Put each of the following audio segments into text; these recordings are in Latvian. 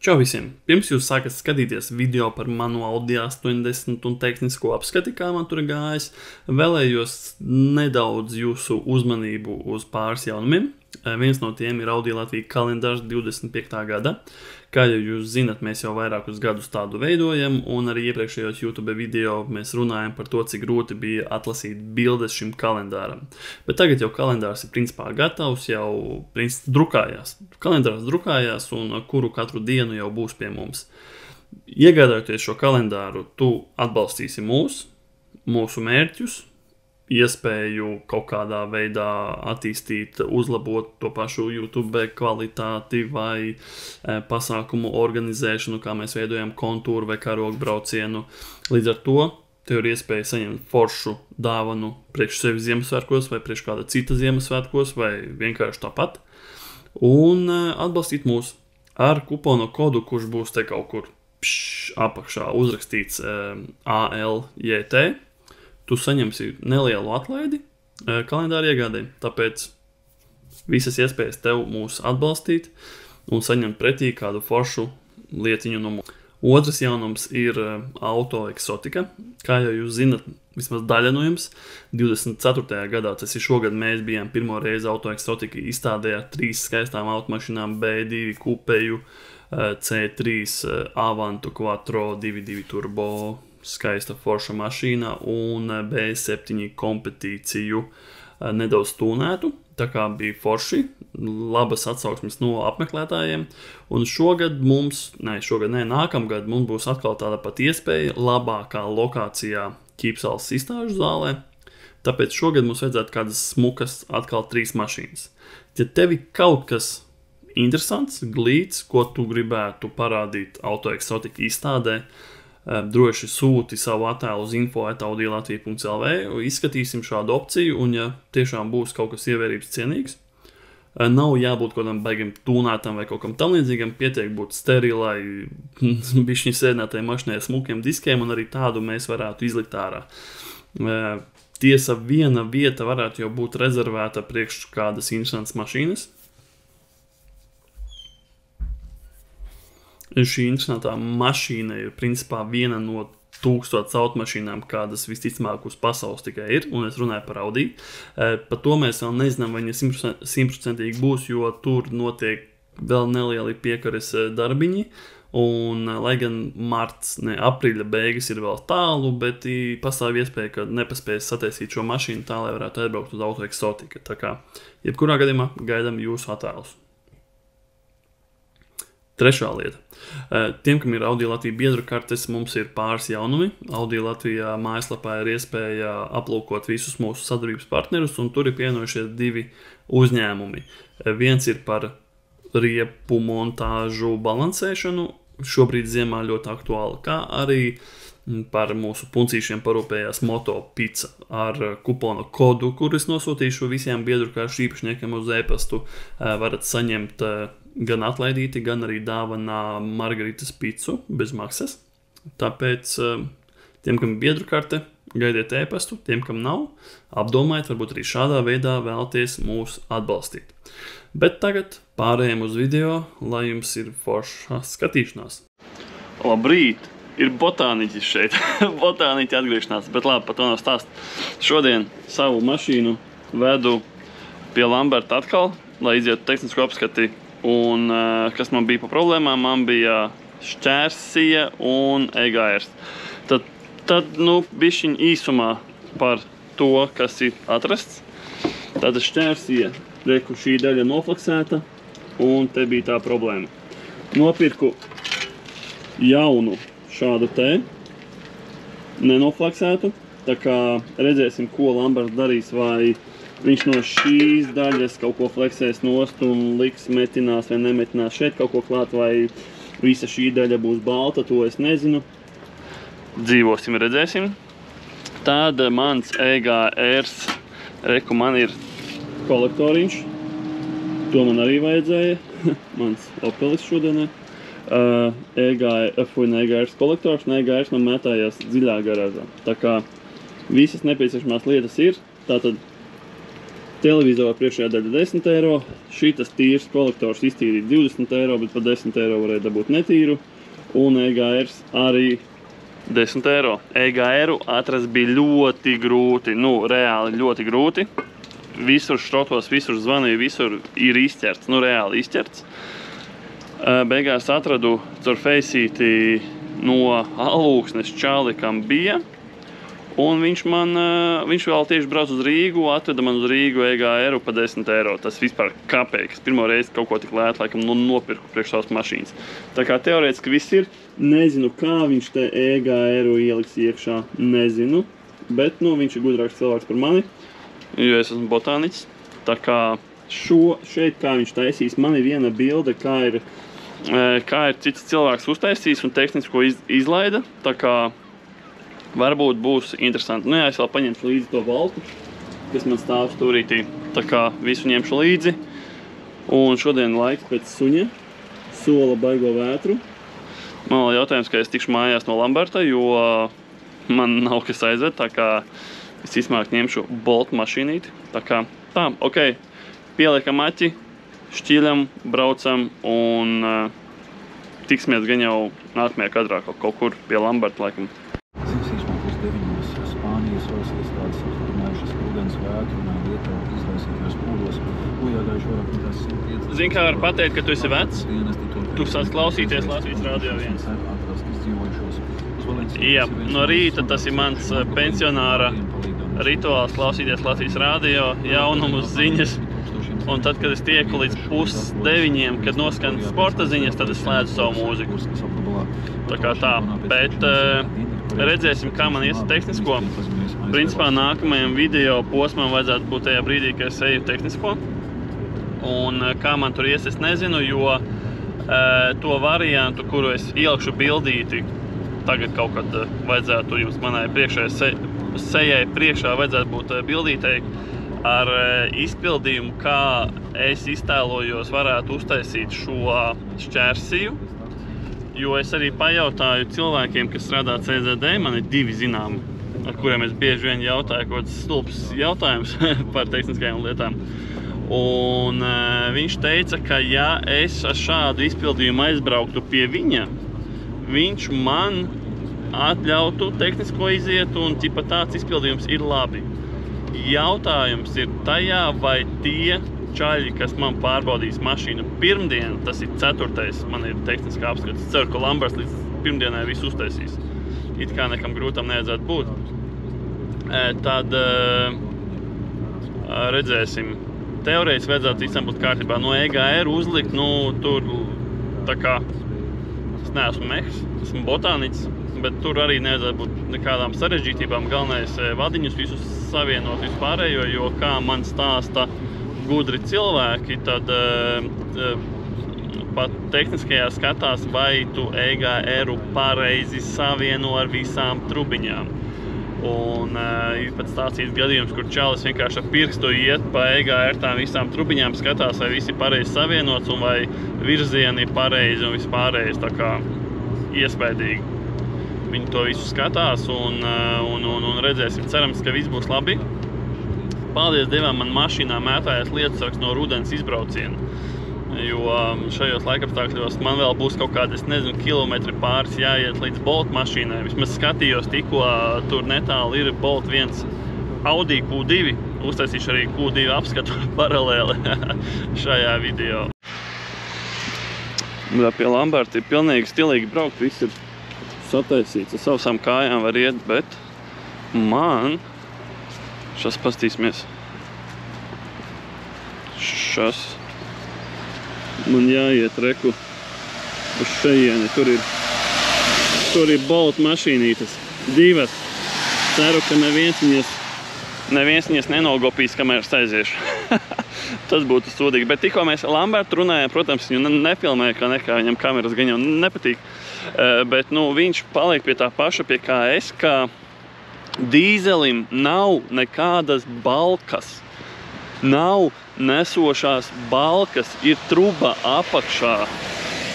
Čau visiem! Pirms jūs sākat skatīties video par manu Audi 80 un tehnisko apskati, kā man tur gājis, vēlējos nedaudz jūsu uzmanību uz pāris jaunumiem. Viens no tiem ir Audi Latvija kalendārs 25. gada. Kā jau jūs zinat, mēs jau vairākus gadus tādu veidojam, un arī iepriekšējos YouTube video mēs runājam par to, cik grūti bija atlasīt bildes šim kalendāram. Bet tagad jau kalendārs ir principā gatavs, jau drukājās. Kalendārs drukājās, un kuru katru dienu jau būs pie mums. Iegādājoties šo kalendāru, tu atbalstīsi mūsu mērķus, iespēju kaut kādā veidā attīstīt, uzlabot to pašu YouTube kvalitāti vai pasākumu organizēšanu, kā mēs veidojam kontūru vai karogu braucienu. Līdz ar to tev ir iespēja saņemt foršu dāvanu priekš sevi Ziemassvētkos vai priekš kāda cita Ziemassvētkos vai vienkārši tāpat. Un atbalstīt mūs ar kuponu kodu, kurš būs te kaut kur apakšā uzrakstīts ALJT. Tu saņemsi nelielu atlaidi kalendāra iegādē, tāpēc visas iespējas tev mūs atbalstīt un saņemt pretī kādu foršu lietiņu no mums. Otrs jaunums ir auto eksotika. Kā jau jūs zinat, vismaz daļa no jums, 24. gadā, tas ir šogad, mēs bijām pirmo reizi auto eksotika izstādē ar 3 skaistām automašīnām B2 kupeju, C3 Avantu Quattro 2.2 turbo, skaista forša mašīna un B7 kompetīciju nedaudz tūnētu, tā kā bija forši, labas atsauksmes no apmeklētājiem, un nākamgad mums būs atkal tāda pat iespēja labākā lokācijā Ķīpsalas izstāžu zālē, tāpēc šogad mums vajadzētu kādas smukas atkal 3 mašīnas. Ja tevi kaut kas interesants, glīts, ko tu gribētu parādīt auto eksotika izstādē, droši sūti savu attēlu uz info@audilatvija.lv, izskatīsim šādu opciju, un ja tiešām būs kaut kas ievērības cienīgs, nav jābūt kaut kādam baigam tūnētam vai kaut kam tam līdzīgam, pietiek būt sterilai, bišķiņi sēdinātai mašinai ar smukiem diskiem, un arī tādu mēs varētu izlikt ārā. Tiesa, viena vieta varētu jau būt rezervēta priekš kādas interesantas mašīnas. Šī interesantā mašīna ir principā viena no 1000 automašīnām, kādas visticamāk uz pasaules tikai ir, un es runāju par Audi. Par to mēs vēl nezinām, vai viņa 100% būs, jo tur notiek vēl nelieli piekares darbiņi, un lai gan aprīļa beigas ir vēl tālu, bet pastāv iespēja, ka nepaspējas sataisīt šo mašīnu tā, lai varētu atbraukt uz auto eksotika. Tā kā, jebkurā gadījumā gaidām jūsu attēlus. Trešā lieta. Tiem, kam ir Audi Latvija biedru kartes, mums ir pāris jaunumi. Audi Latvijā mājaslapā ir iespēja aplūkot visus mūsu sadarbības partnerus, un tur ir pievienojušies 2 uzņēmumi. Viens ir par riepu montāžu balansēšanu, šobrīd ziemā ļoti aktuāli, kā arī par mūsu puncīšiem parūpējās Moto Pizza ar kuponu kodu, kurus nosūtīšu visiem biedru karšu īpašniekiem uz e-pastu. Varat saņemt gan atlaidīti, gan arī dāvanā margaritas picu bez maksas. Tāpēc tiem, kam ir biedru karte, gaidiet e-pastu, tiem, kam nav, apdomājiet, varbūt arī šādā veidā vēlaties mūs atbalstīt. Bet tagad pārējiem uz video, lai jums ir forša skatīšanās. Labrīt! Ir botāniķis šeit, botāniķi atgriešanās, bet labi, par to nav stāst. Šodien savu mašīnu vedu pie Lamberta atkal, lai izietu tehnisko apskati, un kas man bija pa problēmām, man bija šķērsija un EGRs. Tad bišķiņ īsumā par to, kas ir atrasts. Tāda šķērsija, reku šī daļa noflaksēta, un te bija tā problēma. Nopirku jaunu šādu te, nenoflaksētu, tā kā redzēsim, ko Lamberts darīs, vai viņš no šīs daļas kaut ko fleksēs nost un liks metinās vai nemetinās šeit kaut ko klāt, vai visa šī daļa būs balta, to es nezinu. Dzīvosim, redzēsim. Tad mans EGRs, reku man ir kolektoriņš, to man arī vajadzēja, mans Opelis šodienē. EGRs kolektors, un EGRs man mētājās dziļā garāžā. Tā kā visas nepieciešamās lietas ir, tātad Televizora priekšējā daļa 10 eiro. Šitas tīrs kolektors iztīrīja 20 eiro, bet par 10 eiro varēja dabūt netīru. Un EGRs arī 10 eiro. EGRu atrast bija ļoti grūti, nu reāli ļoti grūti. Visur šrotos, visur zvanīja, visur ir izķerts, nu reāli izķerts. Beigās atradu caur feisīti no Alūksnes čali, kam bija. Un viņš vēl tieši brauc uz Rīgu, atveda man uz Rīgu EGRu par 10 eiro. Tas vispār kapeikas. Pirmo reizi kaut ko tik lētu, laikam, nopirku priekš savas mašīnas. Tā kā teorētiski viss ir. Nezinu, kā viņš te EGRu ieliks iekšā. Nezinu. Bet, nu, viņš ir gudrāks cilvēks par mani. Jo es esmu botāniķis. Tā kā šeit, kā viņš taisīs, man ir viena bilde, kā ir cits cilvēks uztaisījis un tehnisko izlaida. Tā kā varbūt būs interesanti. Nu jā, es vēl paņemšu līdzi to valku, kas man stāv stūrītī. Tā kā visu ņemšu līdzi. Un šodien laiks pēc suņa. Sola baigo vētru. Man vēl jautājums, ka es tikšu mājās no Lamberta, jo man nav kas aizved. Tā kā es izmāk ņemšu Bolt mašīnīti. Tā kā tā, ok. Pieliekam aķi, šķiļam, braucam un tiksimies gan jau nākamajā kadrā kaut kur pie Lamberta laikam. Spānijas varas iestādes apstiprinājušas ūdens vētru un Lietuva izraisītajos pūdos. Bojāgājuši vairāk nekā 150. Zini, kā var pateikt, ka tu esi vecs? Tu sāc klausīties Latvijas Radio 1. Jā, no rīta tas ir mans pensionāra rituāls klausīties Latvijas Radio, jaunumus ziņas. Un tad, kad es tieku līdz 8:30, kad noskan sporta ziņas, tad es slēdzu savu mūziku. Tā kā tā, bet redzēsim, kā man ies tehnisko. Principā nākamajam video posmam vajadzētu būt tajā brīdī, kad es eju tehnisko. Un kā man tur ies, es nezinu, jo to variantu, kuru es ielikšu bildīti, tagad kaut kad vajadzētu jums manai sejai priekšā vajadzētu būt bildītei ar izpildījumu, kā es iztēlojos varētu uztaisīt šo šķērsiju. Jo es arī pajautāju cilvēkiem, kas strādā CZD, man ir 2 zināmi, ar kuriem es bieži vien jautāju kaut kāds stulbs jautājums par tehniskajām lietām. Un viņš teica, ka ja es ar šādu izpildījumu aizbrauktu pie viņa, viņš man atļautu tehnisko iziet un ķipa tāds izpildījums ir labi. Jautājums ir tajā, vai tie čaļi, kas man pārbaudīs mašīnu pirmdien, tas ir 4. man ir tehniskā apskats. Es ceru, ka Lamberts līdz pirmdienai visu uztaisīs. It kā nekam grūtam nevajadzētu būt. Tad redzēsim. Teorētiski vajadzētu visam būt kārtībā. No EGR uzlikt, nu, tur tā kā es neesmu mehs, esmu botāniķis, bet tur arī nevajadzētu būt nekādām sarežģītībām. Galvenais vadiņus visus savienot vispārējo, jo kā man stāsta gudri cilvēki, tad pat tehniskajā skatās, vai tu EGR-u pareizi savieno ar visām trubiņām. Un ir pat stāstīts gadījums, kur čalis vienkārši ar pirkstu iet pa EGR tām visām trubiņām, skatās, vai visi pareizi savienots un vai virzieni pareizi un vispārējais, tā kā iespējīgi. Viņi to visu skatās un redzēsim, cerams, ka viss būs labi. Paldies Dievam, man mašīnā mētājās lietusargs no rudens izbrauciena, jo šajos laikapstākļos man vēl būs kaut kādi, es nezinu, kilometri pāris jāiet līdz Bolt mašīnai. Vismaz skatījos tikko, tur netāli ir Bolt 1 Audi Q2, uztaisīšu arī Q2 apskatu paralēli šajā video. Pie Lamberta ir pilnīgi stilīgi braukt, viss ir sataisīts, ar savām kājām var iet, bet man šas pastīsimies. Šas man jāiet reku uz šejieni. Tur ir Bolt mašīnītes. 2. Ceru, ka neviens viņas nenogopīs, kamēr es aiziešu. Tas būtu sodīgi. Bet tikko mēs Lambertu runājām, protams, viņu nefilmēja, kā nekā viņam kameras gan jau nepatīk. Bet nu, viņš paliek pie tā paša, pie kā es, ka dīzelim nav nekādas balkas. Nav nesošās balkas, ir truba apakšā.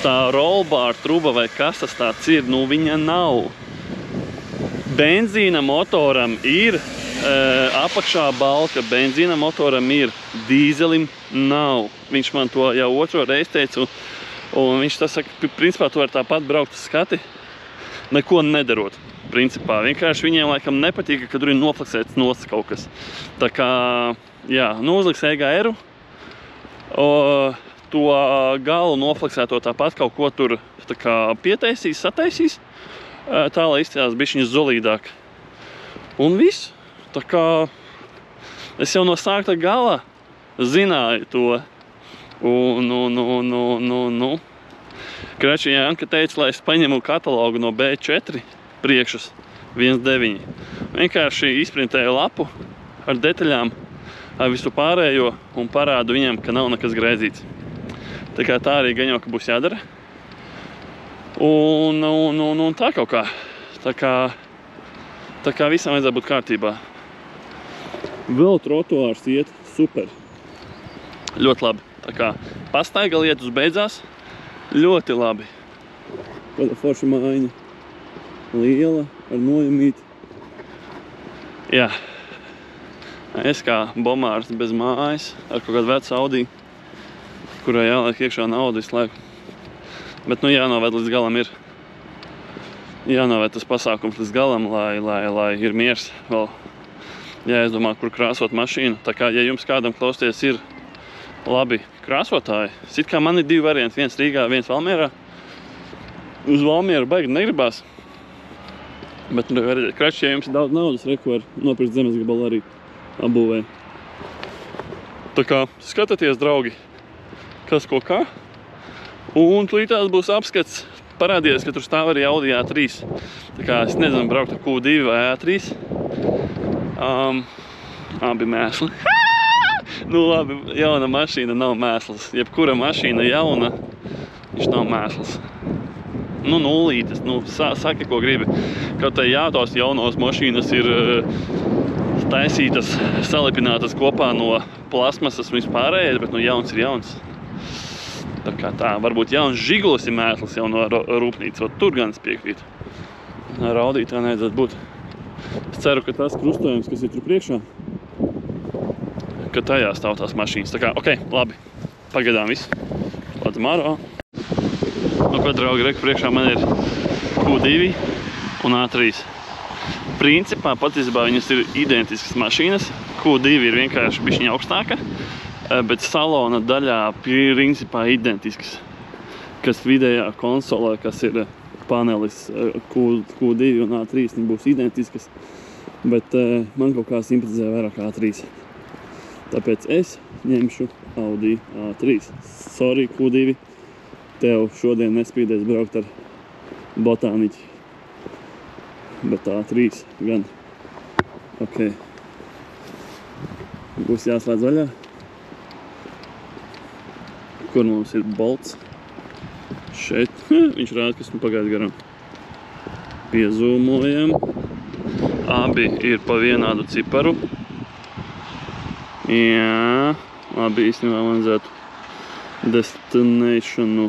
Tā rollbar truba vai kas tas tāds ir, nu viņa nav. Benzīna motoram ir apakšā balka benzīna motoram ir, dīzelim nav. Viņš man to jau otro reizi teica, un viņš tas saka, principā tu var tāpat braukt uz skati, neko nedarot. Principā vienkārši viņiem laikam nepatīk, ka tur ir nofleksēts nost kaut kas. Tā kā, jā, nu uzliks EGR-u, to galu nofleksēto tāpat kaut ko tur tā kā pietaisīs, sataisīs, tā, lai izskatās bišķiņa zulīdāk. Un viss. Tā kā es jau no sākta gala zināju to. Krači Janka teica, lai es paņemu katalogu no B4 priekšas 1.9. Vienkārši izprintēju lapu ar detaļām, ar visu pārējo un parādu viņam, ka nav nekas grēzīts. Tā kā tā arī gaņo, ka būs jādara. Un tā kaut kā. Tā kā visam vajadzētu būt kārtībā. Vēl trotuārs iet super. Ļoti labi. Tā kā pastaiga lietus beidzās. Ļoti labi. Kāda forša mājiņa. Liela, ar nojumīti. Jā. Es kā bomārs bez mājas, ar kaut kādu vecu Audi, kurai jāliek iekšā naudu visu laiku. Bet nu jānovēd līdz galam ir. Jānovēd tas pasākums līdz galam, lai ir miers vēl. Jāizdomā, kur krāsot mašīnu. Tā kā, ja jums kādam klausties ir labi krāsotāji, sit kā man ir divi varianti, viens Rīgā, viens Valmierā. Uz Valmieru baigi negribās. Bet krači, ja jums ir daudz naudas, reku var nopirkt zemes gabalu arī apbūvē. Tā kā skatieties, draugi, kas ko kā. Un tūlītās būs apskats. Parādījies, ka tur stāv arī Audi A3. Tā kā es nezinu, braukt ar Q2 vai A3. Abi mēsli. Nu labi, jauna mašīna nav mēsls. Jebkura mašīna jauna, viņš nav mēsls. Nu nulītes, nu saki, ko gribi. Kaut tai jātos jaunos mašīnas ir taisītas, salipinātas kopā no plasmasas vispārējais, bet nu jauns ir jauns. Tā kā tā, varbūt jauns Žigulis ir mēsls jau no rūpnīcas, tur gan es piekrītu. Ar Audi tā nevajadzētu būt. Es ceru, ka tas krustojums, kas ir tur priekšā, ka tajā stāv tās mašīnas. Tā kā, labi, pagaidām viss. Lādam ārā. Nu, ko, draugi, reku priekšā man ir Q2 un A3. Principā, patiesībā viņas ir identiskas mašīnas. Q2 ir vienkārši bišķiņa augstāka, bet salona daļā principā identisks. Kas vidējā konsolē, kas ir panelis Q2 un A3, viņi būs identiskas. Bet man kaut kā simpatizē vairāk A3. Tāpēc es ņemšu Audi A3. Sorry, Q2. Tev šodien nespīdēs braukt ar botāniķi. Bet A3 gan. Būs jāslēdz vaļā. Kur mums ir bolts? Šeit. Viņš rāda, kas nu pagaid garām. Piezūmojam. Abi ir pa vienādu ciparu. Jā. Labi, īstenībā man vajadzētu destinationu.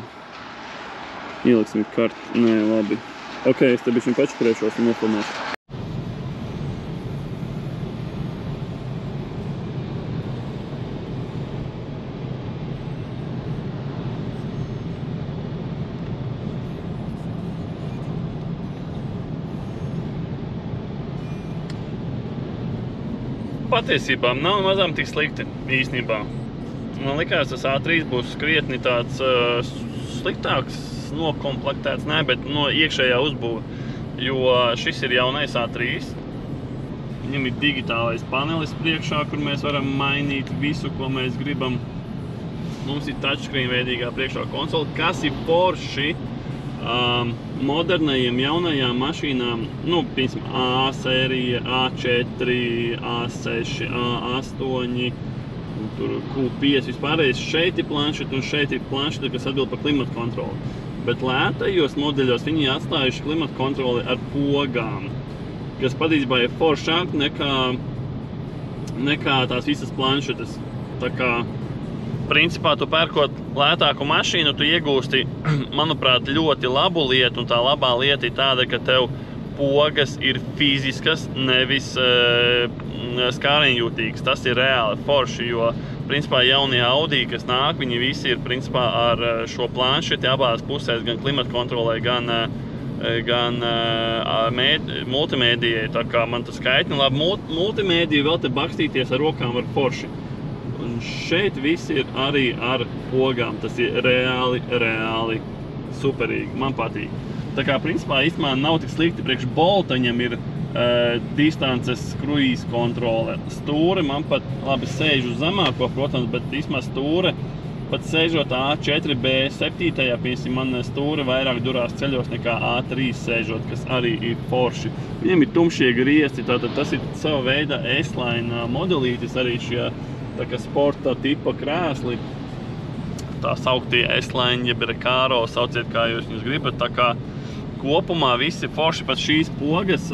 Ieliksim kartu. Nē, labi. Es te bišķiņ pačakarēšos un nofilmēšu. Patiesībā nav mazām tik slikti īstenībā. Man likās, tas A3 būs krietni tāds sliktāks, nokomplektēts, bet no iekšējā uzbūve. Jo šis ir jaunais A3. Viņam ir digitālais panelis priekšā, kur mēs varam mainīt visu, ko mēs gribam. Mums ir touchscreen veidīgā priekšā konsola, kas ir forši modernajiem jaunajām mašīnām, nu, piemēram, A sērija, A4, A6, A8, tur Q5 vispārējais. Šeit ir planšeta un šeit ir planšeta, kas atbild par klimatu kontroli. Bet lētajos modeļos viņi atstājuši klimatu kontroli ar pogām, kas patiesībā ir foršāk nekā tās visas planšetas. Tā kā principā, tu pērkot lētāku mašīnu, tu iegūsti, manuprāt, ļoti labu lietu, un tā labā lieta ir tāda, ka tev pogas ir fiziskas, nevis skārienjūtīgas. Tas ir reāli forši, jo principā jaunie Audi, kas nāk, viņi visi ir principā ar šo planšeti abās pusēs, gan klimata kontrolē, gan multimēdijai. Tā kā man tas kaitni, labi, multimēdiju vēl te bakstīties ar rokām var forši. Un šeit viss ir arī ar pogām. Tas ir reāli superīgi. Man patīk. Tā kā principā īstenībā nav tik slikti. Priekš Bolta viņam ir distances kruīz kontrole. Stūre man pat labi sēž uz zemāko, protams, bet īstenībā stūre pat sēžot A4, B7, piemēram, man stūre vairāk durās ceļos nekā A3 sēžot, kas arī ir forši. Viņam ir tumšie griesti, tātad tas ir sava veida S-line modelītis, arī šie tā kā sporta tipa krēsli. Tā sauktie S-line, jeb Recaro, sauciet kā jūs gribat, tā kā kopumā visi forši, pat šīs pogas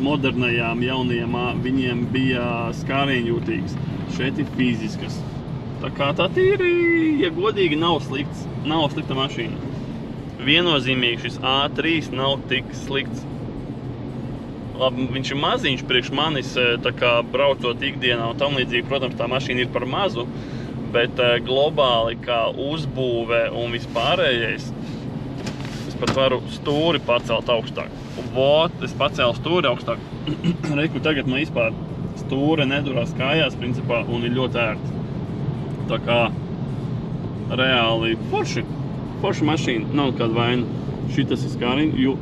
modernajām jaunajām, viņiem bija skārienjūtīgas. Šeit ir fiziskas. Tā kā tā tīri, ja godīgi, nav slikta mašīna. Viennozīmīgi šis A3 nav tik slikts. Labi, viņš ir maziņš priekš manis, tā kā braucot ikdienā un tam līdzīgi, protams, tā mašīna ir par mazu, bet globāli kā uzbūve un vispārējais, es pat varu stūri pacelt augstāk. Vot, es pacēlu stūri augstāk. Reiku, tagad man vispār stūre nedurās kājās, principā, un ir ļoti ērti. Tā kā reāli forši mašīna, nav kāda vaina. Šitas ir skāriņi,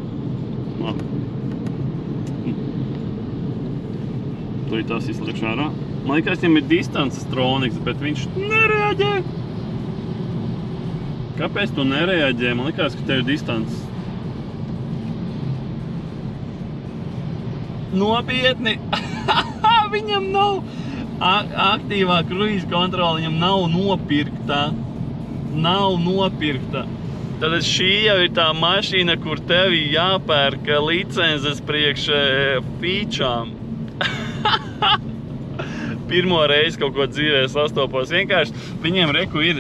to ir tās izliekš ārā. Man liekas, viņam ir distances troniks, bet viņš nereaģē. Kāpēc tu nereaģē? Man liekas, ka tev ir distances. Nopietni! Viņam nav aktīvā kruīza kontrola, viņam nav nopirkta. Tad šī jau ir tā mašīna, kur tev jāpērk licences priekš featurām. Pirmo reizi kaut ko dzīvē sastopos. Vienkārši viņiem reku ir,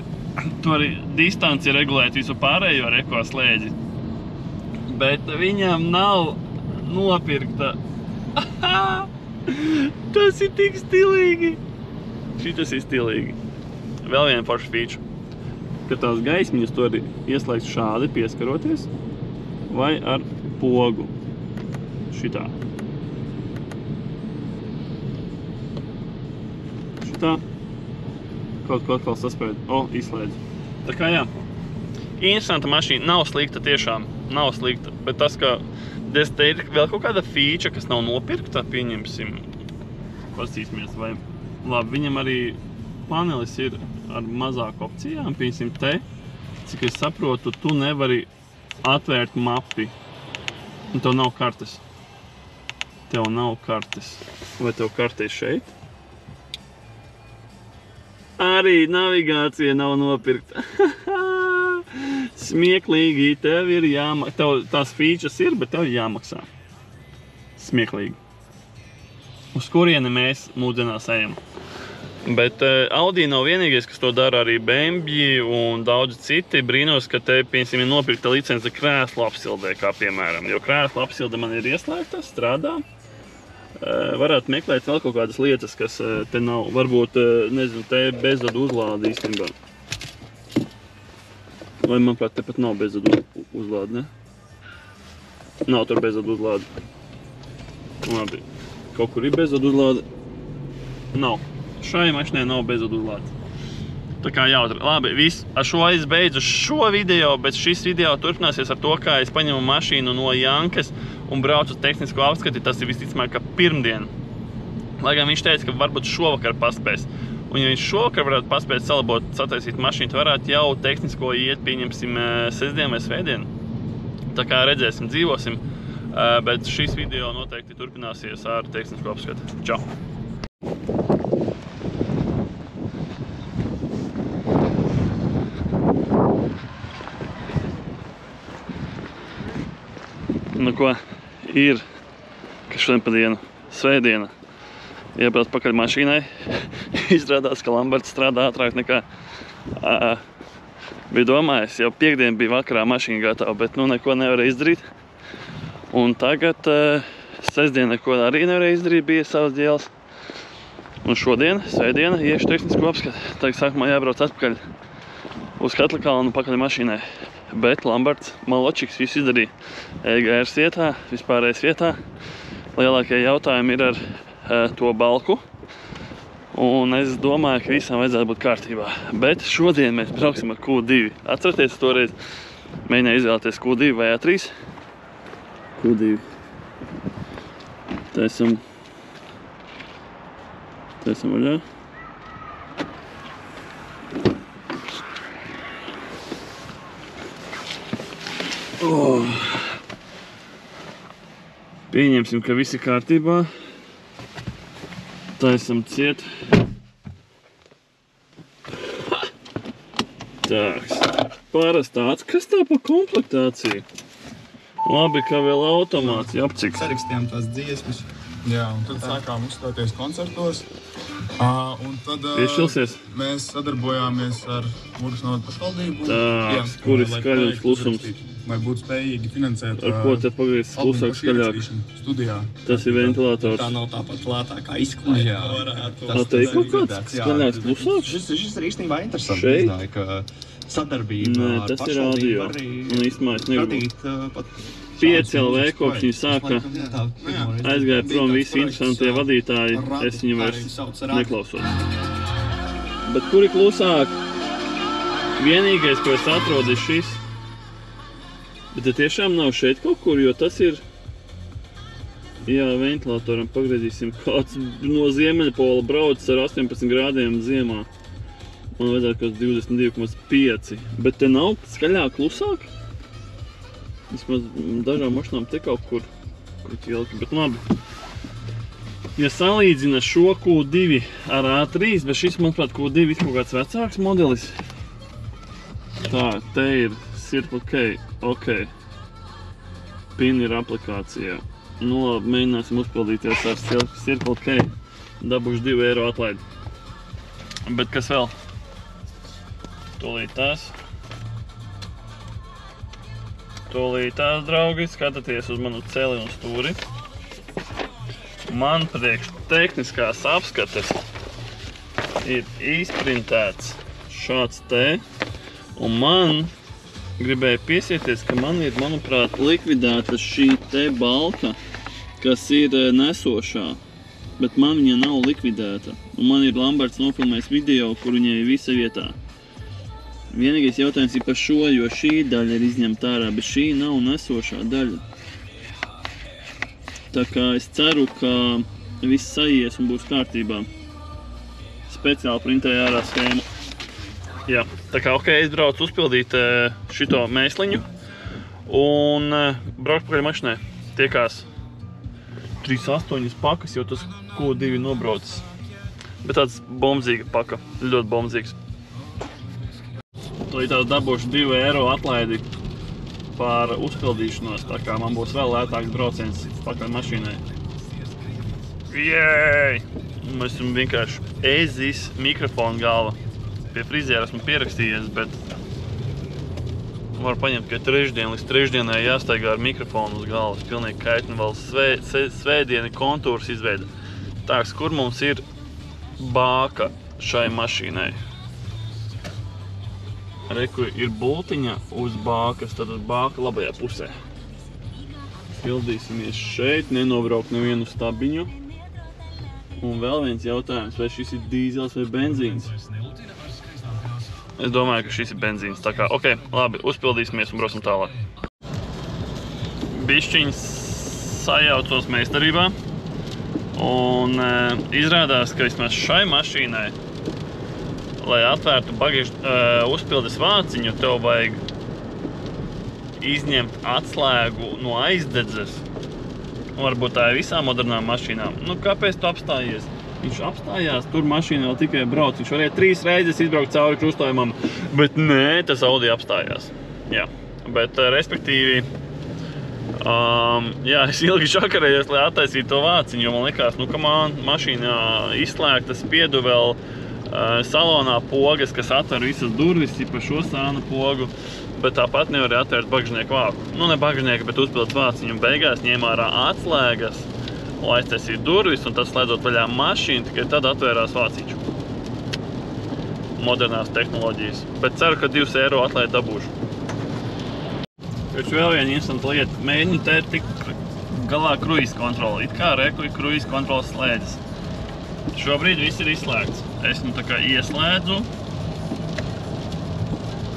tur distanci regulēt visu pārējo reko slēdzi. Bet viņam nav nopirkta. Tas ir tik stilīgi. Šitas ir stilīgi. Vēl viena forša feature. Kad tās gaismiņas to ir ieslēgts šādi pieskaroties vai ar pogu. Šitā. Šitā. Kaut ko atkal saspēd. Izslēdz. Tā kā jā. Interesanta mašīna. Nav slikta tiešām. Nav slikta. Bet tas, ka te ir vēl kaut kāda feature, kas nav nopirkta, pieņemsim. Pasīsimies, vai labi, viņam arī panelis ir ar mazāku opcijām, pieņemsim te, cik es saprotu, tu nevari atvērt mapi, un tev nav kartes. Vai tev karte ir šeit? Arī navigācija nav nopirkta. Smieklīgi, tev ir jāmaksā. Tās features ir, bet tev ir jāmaksā. Smieklīgi. Uz kurieni mēs mūsdienās ejam. Bet Audi nav vienīgais, kas to dara, arī BMW un daudzi citi. Brīnos, ka te, piemēram, ir nopirkta licence krēslu apsildē, kā piemēram. Jo krēslu apsilde man ir ieslēgta, strādā. Varētu meklēt vēl kaut kādas lietas, kas te nav. Varbūt, nezinu, te bezvadu uzlāde īstenībā. Vai manuprāt, tepat nav bezvadu uzlāde, ne? Nav tur bezvadu uzlāde. Labi. Kaut kur ir bezvadu uzlāde? Nav. Šai mašinai nav bezvadu uzlāde. Tā kā jautri. Labi, viss. Ar šo es beidzu šo video, bet šis video turpināsies ar to, kā es paņemu mašīnu no Jankas un braucu uz tehnisko apskati. Tas ir visticamāk, ka pirmdien. Lai gan viņš teica, ka varbūt šovakar paspēs. Un ja viņš šovakar varētu paspēt salabot, sataisīt mašīnu, varētu jau tehnisko iet, pieņemsim, sestdien vai svētdien. Tā kā redzēsim, dzīvosim, bet šīs video noteikti turpināsies ar tehnisko apskati. Čau! Nu ko, ir, ka šodien pa dienu, svētdiena. Iebrauc pakaļ mašīnai, izrādās, ka Lamberts strādā ātrāk nekā bija domājis. Jau piekdien bija vakarā mašīna gatava, bet nu neko nevarēja izdarīt. Un tagad sestdiena, ko arī nevarēja izdarīt, bija savas ģēles. Un šodien, svētdiena, iešu tehnisko apskati. Tagad sākumā jābrauc atpakaļ uz Katlakalnu pakaļ mašīnai. Bet Lamberts Maločiks visu izdarīja. EGRs vietā, vispārējais vietā. Lielākie jautājumi ir ar to balku. Un es domāju, ka visām vajadzētu būt kārtībā. Bet šodien mēs brauksim ar Q2. Atceraties toreiz, mēģināju izvēlēties Q2 vai A3. Q2. Taisam vaļā. Pieņemsim, ka viss ir kārtībā. Taisam ciet. Tāks. Parastāts. Kas tā pa komplektāciju? Labi, ka vēl automāts apcik. Sarakstījām tās dziesmas. Jā, un tad sākām uzstāties koncertos. Un tad mēs sadarbojāmies ar Mūras novada pašvaldību. Tāks, kur ir skaļums, klusums. Lai būtu spējīgi finansēt ar ko te pagriezis klusāk skaļāk? Studijā. Tas ir ventilators. Tā nav tāpat lētākā izklaide. Tā ir kaut kāds skaļāks klusāks? Šis ir īstenībā interesanti. Šeit? Ka sadarbība ar tas ir radio. Un īstenībā es negribu. 5LV kopš viņi sāka aizgāja prom visi interesantie vadītāji, es viņu vairs neklausos. Bet kur ir klusāk? Vienīgais, ko es atrodu, ir šis. Bet te tiešām nav šeit kaut kur, jo tas ir... Jā, ventilatoram pagriezīsim. Kāds no Ziemeļpola brauc ar 18 grādiem ziemā. Man vajadzētu kaut 22,5. Bet te nav skaļāk klusāk? Vismaz dažām mašinām te kaut kur ķilki, bet labi. Ja salīdzina šo Q2 ar A3, bet šis, manuprāt, Q2 ir kaut kāds vecāks modelis. Tā, te ir Circle K, ok. Pin ir aplikācijā. Nu labi, mēģināsim uzpildīties ar Circle K. Dabūšu 2 eiro atlaidi. Bet kas vēl? Tūlīt tās. Tūlītās, draugi, skatāties uz manu celi un stūri. Man priekš tehniskās apskates ir izprintēts šāds te. Un man gribēja piesieties, ka man ir, manuprāt, likvidēta šī te balka, kas ir nesošā. Bet man viņa nav likvidēta. Un man ir Lamberts nofilmējis video, kur viņai ir visa vietā. Vienīgais jautājums ir par šo, jo šī daļa ir izņemta ārā, bet šī nav nesošā daļa. Tā kā es ceru, ka viss saies un būs kārtībā. Speciāli printēju ārā schēmu. Jā, tā kā ok, es braucu uzpildīt šito mēsliņu un braukšu pakaļ mašinai. Tiekās 3,8 pakas, jo tas Q2 nobraucis. Bet tāds bombzīga paka, ļoti bombzīgs. Tūlīt tās dabūšu 2 eiro atlaidi par uzpildīšanos, tā kā man būs vēl lētāks brauciens pakaļ mašīnai. Jēj! Mēs esam vienkārši ezis mikrofonu galva. Pie friziera esmu pierakstījies, bet varu paņemt, ka trešdien līdz trešdienai jāstaigā ar mikrofonu uz galvas. Pilnīgi kaitni vēl svētdieni kontūrs izveida. Tāks, kur mums ir bāka šai mašīnai? Reku ir bultiņa uz bākas, tad uz bāka labajā pusē. Pildīsimies šeit, nenobraukt nevienu stabiņu. Un vēl viens jautājums, vai šis ir dīzels vai benzīns? Es domāju, ka šis ir benzīns, tā kā, ok, labi, uzpildīsimies un braucam tālāk. Bišķiņs sajaucos meistarībā. Un izrādās, ka vismaz šai mašīnai, lai atvērtu bagāžu uzpildes vāciņu, tev vajag izņemt atslēgu no aizdedzes. Varbūt tā ir visām modernām mašīnām. Nu, kāpēc tu apstājies? Viņš apstājās, tur mašīna vēl tikai brauc. Viņš varēja 3 reizes izbraukt cauri krustojumam, bet nē, tas Audi apstājās. Jā, bet respektīvi, jā, es ilgi šakarējos, lai attaisītu to vāciņu, jo man likās, nu, ka man mašīnā izslēgta spiedu vēl Salonā pogas, kas atver visas durvis, pa šo sānu pogu, bet tāpat nevar atvērt bagžnieku vāku. Nu, ne bagžnieku, bet uzpildīt vāciņu. Beigās ņēma ārā atslēgas, lai aiztaisītu durvis, un tad slēdzot vaļā mašīnu, tikai tad atvērās vāciņš. Modernās tehnoloģijas. Bet ceru, ka 2 eiro atlaidi dabūšu. Taču vēl viena instanta lieta. Mēģinu te tikt galā kruīz kontroli. It kā reku ir kruīz kontrolas slēdzes. Šobrīd viss ir izslēgts. Es nu tā kā ieslēdzu.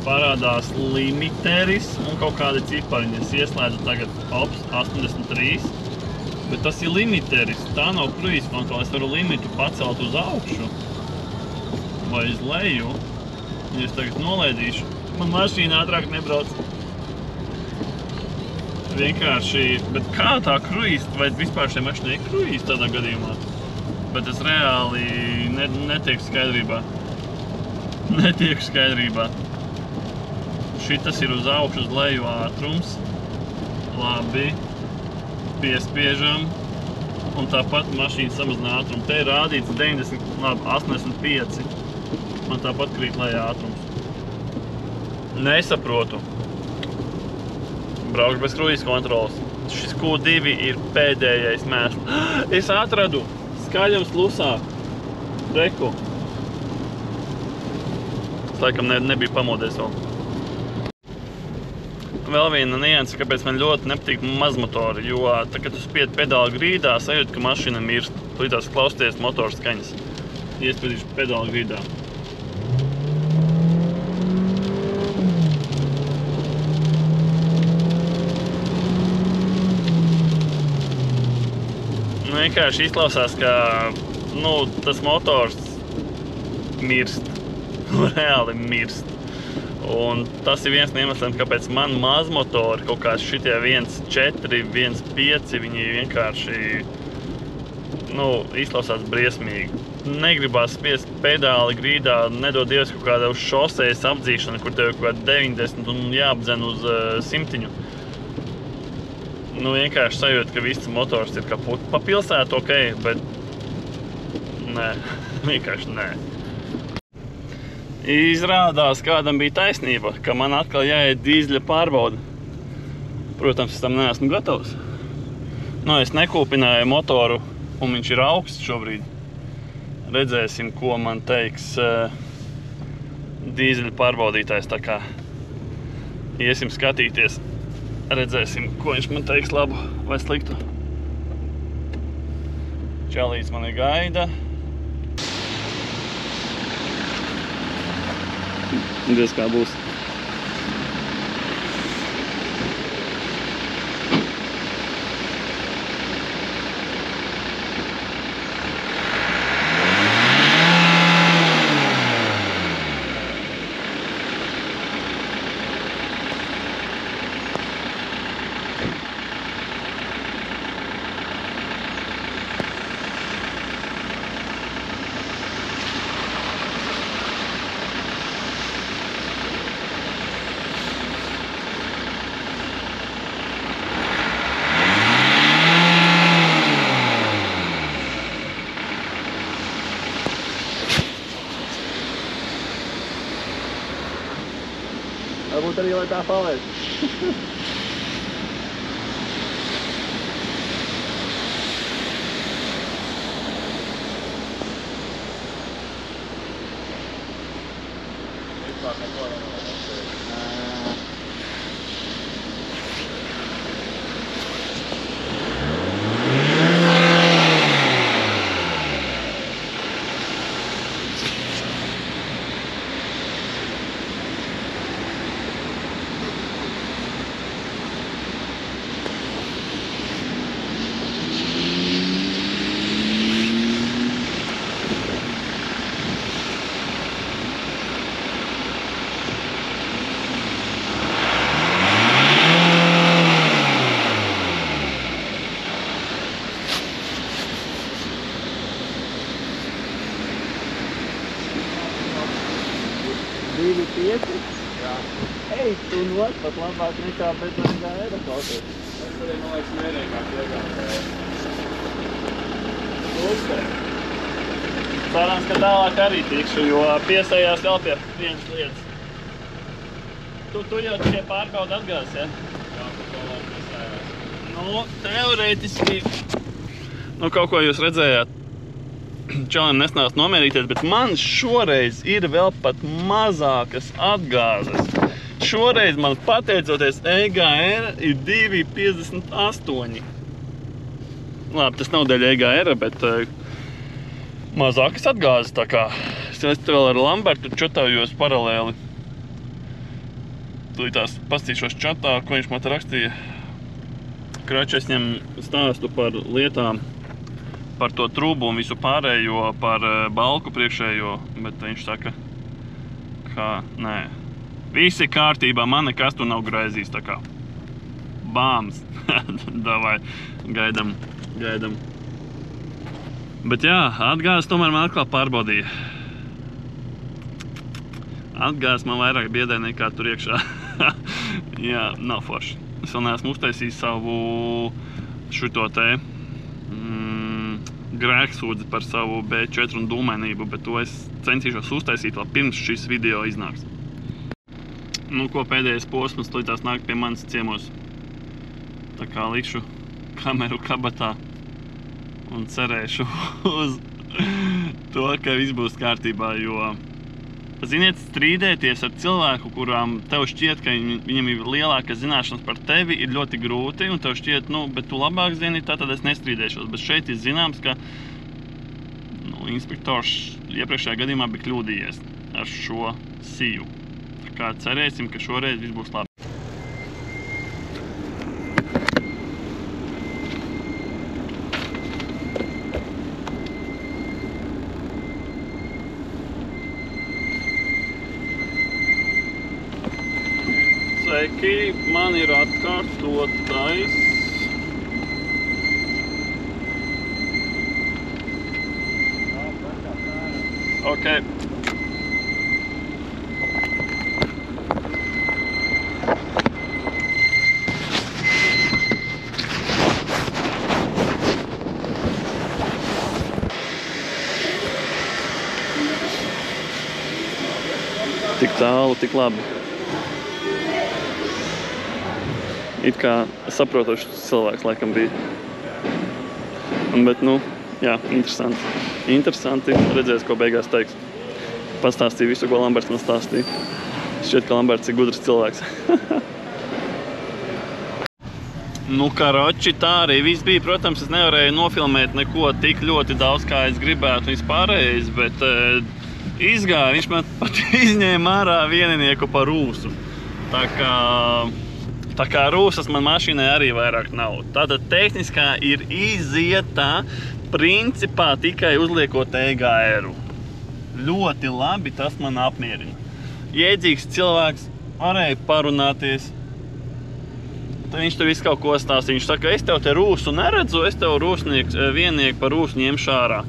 Parādās limiteris un kaut kādi cipariņi. Es ieslēdzu tagad 83. Bet tas ir limiteris. Tā nav kruīz kontrola. Es varu limitu pacelt uz augšu. Vai uz leju. Ja es tagad nolaidīšu. Man mašīna ātrāk nebrauc. Vienkārši, bet kā tā kruīz, vai vispār šai mašīnai ir kruīz tādā gadījumā? Bet es reāli netieku skaidrībā. Netieku skaidrībā. Šitas ir uz augšu, uz leju ātrums. Labi. Piespiežam. Un tāpat mašīna samazina ātrumu. Te ir rādīts 90, labi, 85. Man tāpat krīt lejā ātrums. Nesaprotu. Braukšu bez kruīz kontrolas. Šis Q2 ir pēdējais mēsls. Es atradu skaļums lusā. Reku. Es laikam nebiju pamodies vēl. Vēl viena nianse, kāpēc man ļoti nepatīk mazmotori, jo tā, kad tu spied pedāli grīdā, sajūt, ka mašīna mirst. Līdās klausties motoru skaņas. Iespiedīšu pedāli grīdā. Vienkārši izklausās, ka tas motors mirst. Reāli mirst. Un tas ir viens no iemesliem, kāpēc man mazmotori, kaut kāds šitie 1.4, 1.5, viņi vienkārši izklausās briesmīgi. Negribās spiest pedāli grīdā, nedod Dievs kaut kāda uz šosejas apdzīšana, kur tev ir kaut kāda 90 un jāapdzen uz 100. Vienkārši sajūt, ka viss motors ir kaput. Pa pilsētu ok, bet nē, vienkārši nē. Izrādās, kādam bija taisnība, ka man atkal jāiet dīzeļa pārbauda. Protams, es tam neesmu gatavs. Es nekūpināju motoru, un viņš ir augsts šobrīd. Redzēsim, ko man teiks dīzeļa pārbaudītājs, tā kā iesim skatīties. Redzēsim, ko viņš man teiks labu vai sliktu. Čalīts mani gaida. Diez kā būs. Varbūt arī, lai tā paliek. Vispār neko nevar. Jā. Ej, tu not pat labāk nekā bezvainīgā eira klausies. Es arī nolaiks mērīgāk iegāt. Lūksē. Cerams, ka tālāk arī tikšu, jo piesējās vēl pie vienas lietas. Tu jau šie pārbauda atgāzes, ja? Jā, par to vēl piesējās. Nu, teorētiski, kaut ko jūs redzējāt, čalim nesnās nomierīties, bet man šoreiz ir vēl pat mazākas atgāzes. Šoreiz man pateicoties EGR ir 2,58. Labi, tas nav dēļ EGR, bet mazākas atgāzes, tā kā. Es vēl ar Lambertu čatājos paralēli. Tūlītās pastīšos čatā, ko viņš man rakstīja. Kračs es viņam stāstu par lietām, par to trubu un visu pārējo, par balku priekšējo, bet viņš saka, ka nē. Visi kārtībā, man nekas tu nav graizījis, tā kā bāms. Davai, gaidam. Bet jā, atgāzes tomēr man atkal pārbaudīja. Atgāzes man vairāk biedē nekā tur iekšā. Jā, nav forši. Es vēl neesmu uztaisījis savu šito te grēksūdzi par savu B4 un dūmainību, bet to es censīšos uztaisīt vēl pirms šis video iznāks. Nu, ko pēdējais posms līdzās nāk pie manis ciemos. Tā kā likšu kameru kabatā un cerēšu uz to, ka viss būs kārtībā, jo, ziniet, strīdēties ar cilvēku, kurām tev šķiet, ka viņam ir lielākas zināšanas par tevi, ir ļoti grūti, un tev šķiet, bet tu labāk zini, tad es nestrīdēšos. Bet šeit ir zināms, ka inspektors iepriekšējā gadījumā bija kļūdījies ar šo siju. Tā kā cerēsim, ka šoreiz viss būs labi. Sveiki, man ir atkārtotais. Ok. Tik tālu, tik labi. It kā saprotošs cilvēks laikam bija. Bet, jā, interesanti. Interesanti redzēs, ko beigās teiks. Pastāstīja visu, ko Lamberts man stāstīja. Šķiet, ka Lamberts ir gudrs cilvēks. Karoči, tā arī viss bija. Protams, es nevarēju nofilmēt neko tik ļoti daudz, kā es gribētu vispārējais, bet izgāja. Viņš man pat izņēma ārā vieninieku par rūsu. Tā kā rūsas man mašīnai arī vairāk nav. Tātad tehniskā ir izieta principā tikai uzliekot EGR-u. Ļoti labi, tas man apmierina. Jēdzīgs cilvēks, varēja parunāties. Tad viņš tev visu kaut ko stāstīja. Viņš saka, es tev te rūsu neredzu, es tev viennieku par rūsu ņemšu ārā.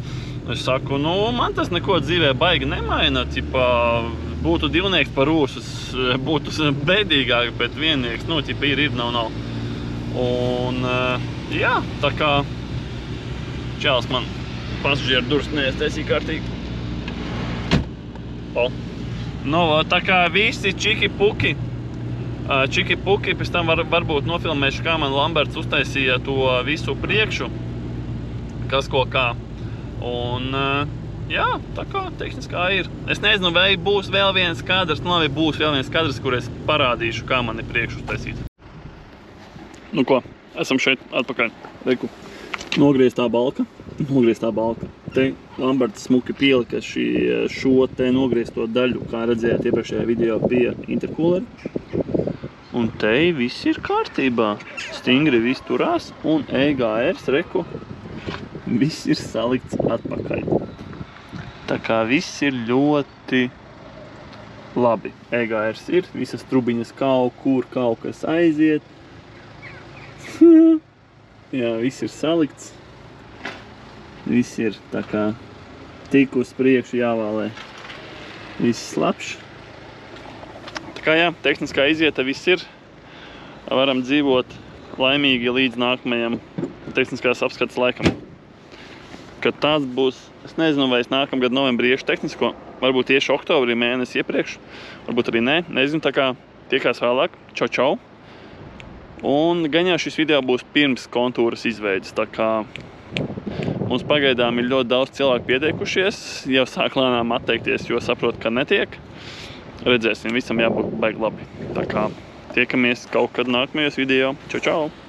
Es saku, man tas neko dzīvē baigi nemaina. Būtu divnieks par rūsus, būtu bēdīgāk, bet viennieks, ir, nav. Un, jā, tā kā čēls man pasažieru durvis neestaisīja kārtīgi. Tā kā visi čiki-puki, pēc tam varbūt nofilmēšu, kā man Lamberts uztaisīja to visu priekšu, kas ko kā. Un, jā, tā kā tehniskā ir. Es nezinu, vai būs vēl viens kadrs, būs vēl viens kadrs, kur es parādīšu, kā man ir priekšu uztaisīts. Ko, esam šeit atpakaļ. Reiku. Nogrieztā balka. Te Lamberts smuki pielika šo te nogriezto daļu, kā redzējāt iepriekšējā video pie intercooleri. Un te viss ir kārtībā. Stingri viss turās un EGRs, reku, viss ir salikts atpakaļ. Tā kā viss ir ļoti labi. EGRs ir, visas trubiņas kaut kas aiziet. Jā, viss ir salikts. Viss ir tā kā tik uz priekšu jāvālē. Viss labs. Tā kā jā, tehniskā izieta viss ir. Varam dzīvot laimīgi līdz nākamajam tehniskās apskates laikam. ka tas būs, es nezinu, vai es nākamgad novembrī iešu tehnisko, varbūt tieši oktobrī mēnesi iepriekš, varbūt arī nē, nezinu, tā kā tiekās vēlāk. Čau, čau! Un gan jau šis video būs pirms kontūras izveidas, tā kā mums pagaidām ir ļoti daudz cilvēku pieteikušies, jau sāk lēnām atteikties, jo saprotu, ka netiek. Redzēsim, visam jābūt baigi labi. Tā kā tiekamies kaut kad nākamajos video. Čau, čau!